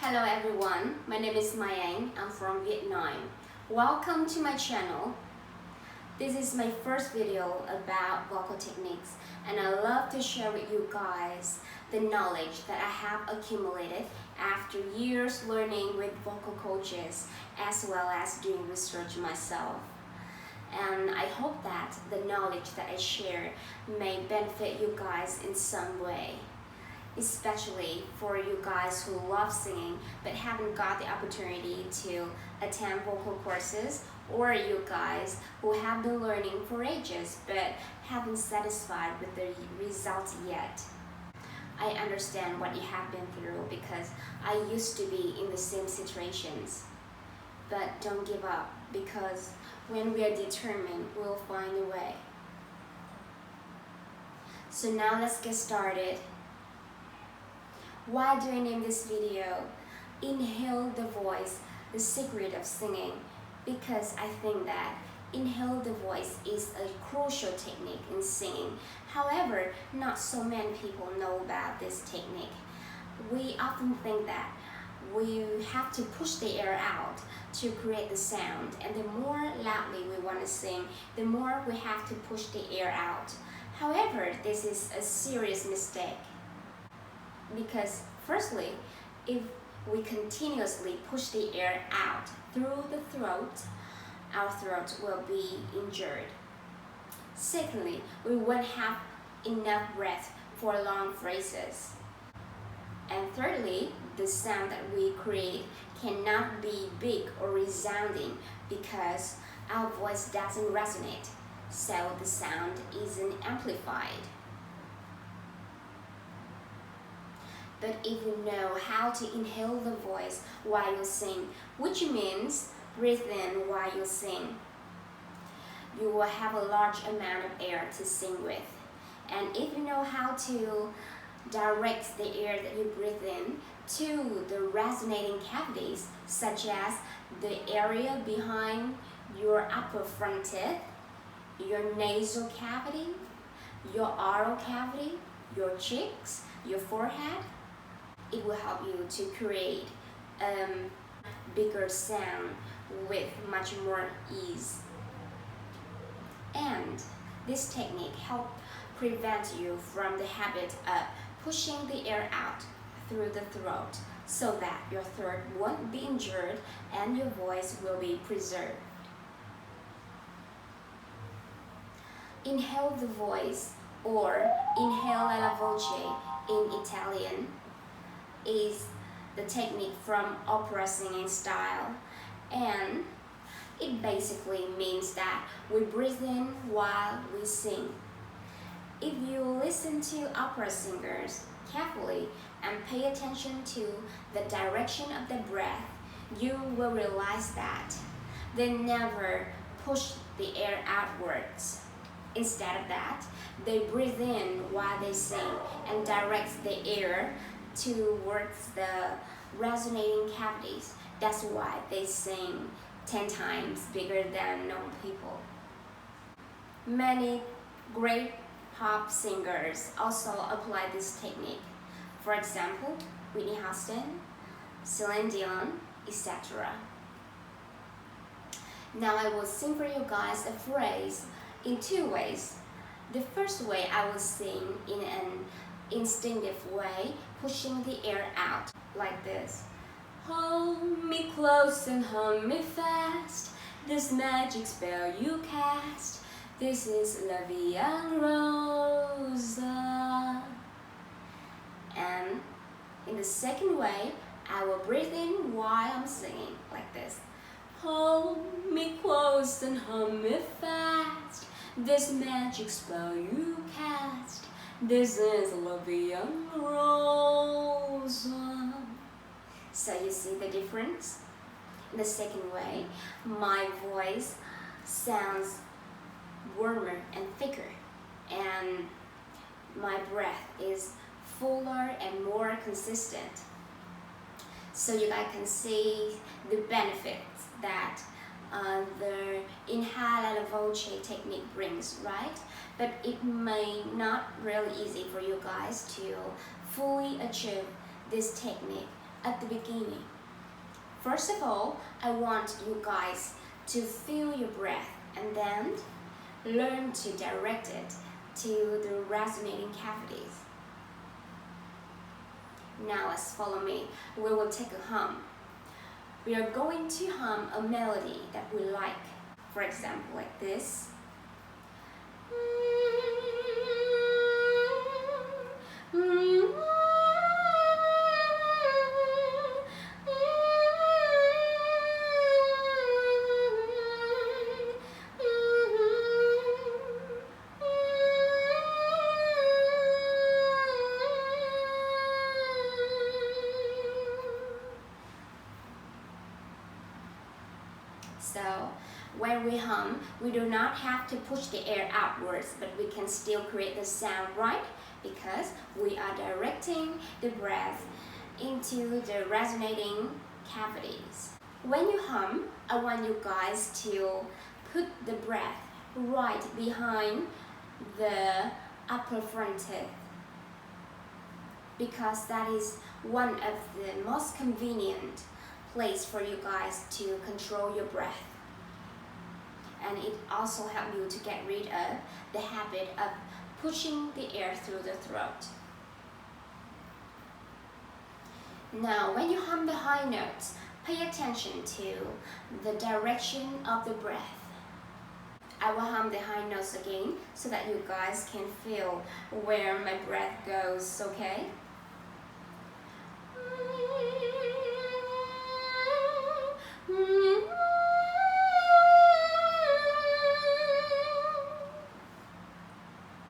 Hello everyone, my name is Mayang. I'm from Vietnam. Welcome to my channel. This is my first video about vocal techniques and I love to share with you guys the knowledge that I have accumulated after years learning with vocal coaches as well as doing research myself. And I hope that the knowledge that I share may benefit you guys in some way. Especially for you guys who love singing but haven't got the opportunity to attend vocal courses, or you guys who have been learning for ages but haven't satisfied with the results yet. I understand what you have been through because I used to be in the same situations. But don't give up, because when we are determined, we'll find a way. So now let's get started. Why do I name this video Inhale the Voice, the Secret of Singing? Because I think that inhale the voice is a crucial technique in singing. However, not so many people know about this technique. We often think that we have to push the air out to create the sound, and the more loudly we want to sing, the more we have to push the air out. However, this is a serious mistake. Because firstly, if we continuously push the air out through the throat, our throat will be injured. Secondly, we won't have enough breath for long phrases. And thirdly, the sound that we create cannot be big or resounding because our voice doesn't resonate, so the sound isn't amplified. But if you know how to inhale the voice while you sing, which means breathe in while you sing, you will have a large amount of air to sing with. And if you know how to direct the air that you breathe in to the resonating cavities, such as the area behind your upper front teeth, your nasal cavity, your oral cavity, your cheeks, your forehead, it will help you to create a bigger sound with much more ease. And this technique helps prevent you from the habit of pushing the air out through the throat so that your throat won't be injured and your voice will be preserved. Inhale the voice, or inhale la voce in Italian, is the technique from opera singing style, and it basically means that we breathe in while we sing. If you listen to opera singers carefully and pay attention to the direction of the breath, you will realize that they never push the air outwards. Instead of that, they breathe in while they sing and direct the air towards the resonating cavities. That's why they sing 10 times bigger than normal people. Many great pop singers also apply this technique. For example, Whitney Houston, Celine Dion, etc. Now I will sing for you guys a phrase in two ways. The first way, I will sing in an instinctive way, pushing the air out like this. Hold me close and hold me fast, this magic spell you cast, this is La Via Rosa. And in the second way, I will breathe in while I'm singing like this. Hold me close and hold me fast, this magic spell you cast, this is La Via Rosa. So you see the difference? In the second way, my voice sounds warmer and thicker, and my breath is fuller and more consistent. So you guys can see the benefits that the Inhalare voce technique brings, right? But it may not really easy for you guys to fully achieve this technique at the beginning. First of all, I want you guys to feel your breath and then learn to direct it to the resonating cavities. Now let's follow me. We will take a hum. We are going to hum a melody that we like. For example, like this. So when we hum, we do not have to push the air outwards, but we can still create the sound, right? Because we are directing the breath into the resonating cavities. When you hum, I want you guys to put the breath right behind the upper front teeth, because that is one of the most convenient place for you guys to control your breath, and it also helps you to get rid of the habit of pushing the air through the throat. Now when you hum the high notes, pay attention to the direction of the breath. I will hum the high notes again so that you guys can feel where my breath goes, okay?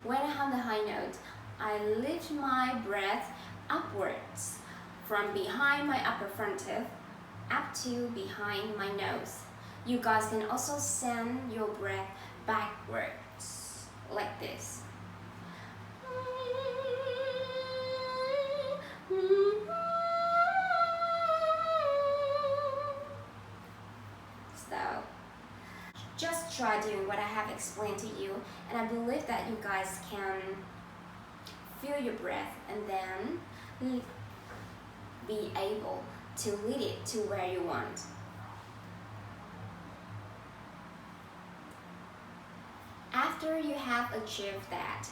When I hum the high note, I lift my breath upwards from behind my upper front teeth up to behind my nose. You guys can also send your breath backwards like this. So just try doing what I have explained to you, and I believe that you guys can feel your breath and then be able to lead it to where you want. After you have achieved that,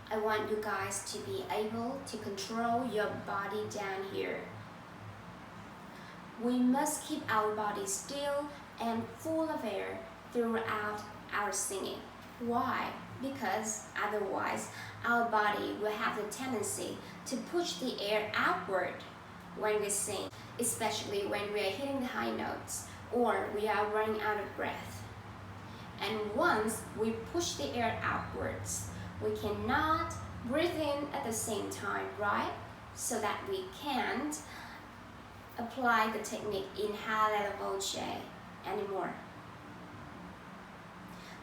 I want you guys to be able to control your body down here. We must keep our body still and full of air throughout our singing. Why? Because otherwise our body will have the tendency to push the air outward when we sing, especially when we are hitting the high notes or we are running out of breath. And once we push the air outwards, we cannot breathe in at the same time, right? So that we can't apply the technique Inhalare voce anymore.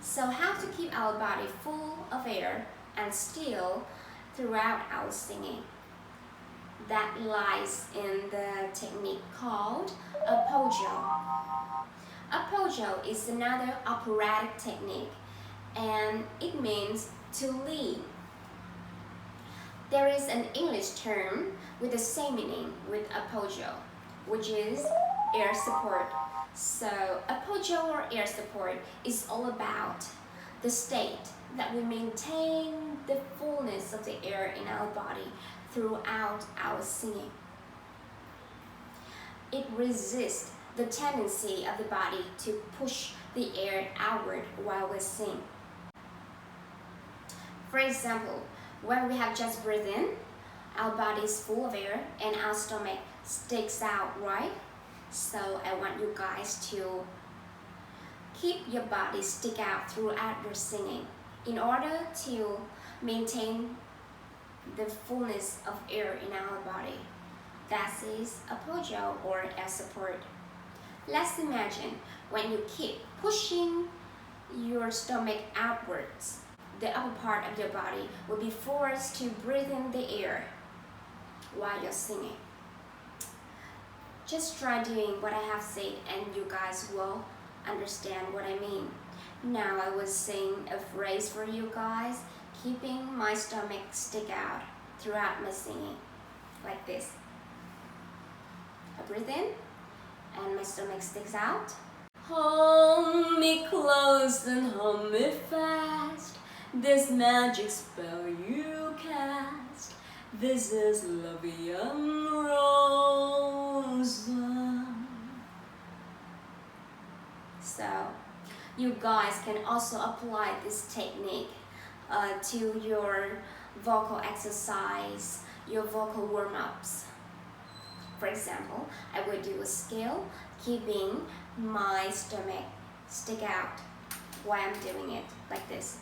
So how to keep our body full of air and still throughout our singing? That lies in the technique called appoggio. Appoggio is another operatic technique, and it means to lean. There is an English term with the same meaning with appoggio, which is air support. So appoggio or air support is all about the state that we maintain the fullness of the air in our body throughout our singing. It resists the tendency of the body to push the air outward while we sing. For example, when we have just breathed in, our body is full of air and our stomach sticks out, right? So I want you guys to keep your body stick out throughout your singing in order to maintain the fullness of air in our body. That is appoggio or air support. Let's imagine when you keep pushing your stomach outwards, the upper part of your body will be forced to breathe in the air while you're singing. Just try doing what I have said and you guys will understand what I mean. Now I will sing a phrase for you guys, keeping my stomach stick out throughout my singing, like this. breathe in and my stomach sticks out. Hold me close and hold me fast. This magic spell you cast. This is love young rose. So you guys can also apply this technique to your vocal exercise, your vocal warm-ups. For example, I will do a scale, keeping my stomach stick out while I'm doing it like this.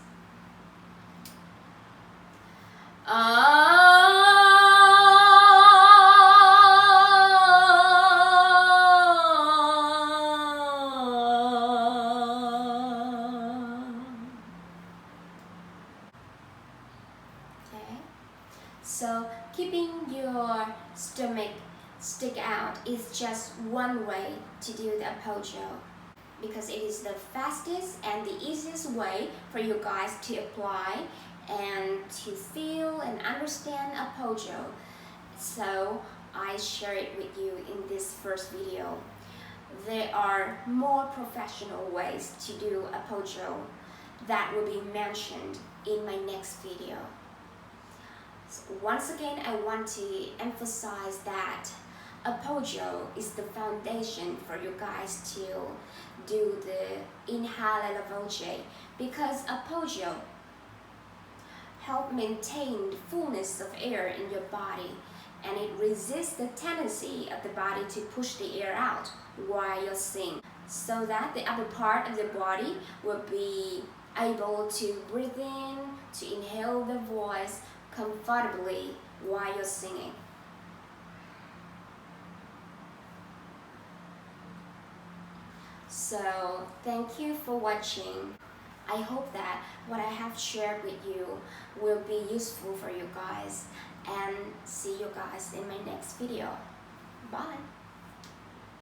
Okay, so keeping your stomach stick out is just one way to do the appoggio, because it is the fastest and the easiest way for you guys to apply and to feel and understand appoggio. So I share it with you in this first video. There are more professional ways to do appoggio that will be mentioned in my next video. So once again, I want to emphasize that appoggio is the foundation for you guys to do the Inhalare voce, because appoggio help maintain the fullness of air in your body, and it resists the tendency of the body to push the air out while you're singing, so that the upper part of the body will be able to breathe in, to inhale the voice comfortably while you're singing. So thank you for watching. I hope that what I have shared with you will be useful for you guys, and see you guys in my next video. Bye.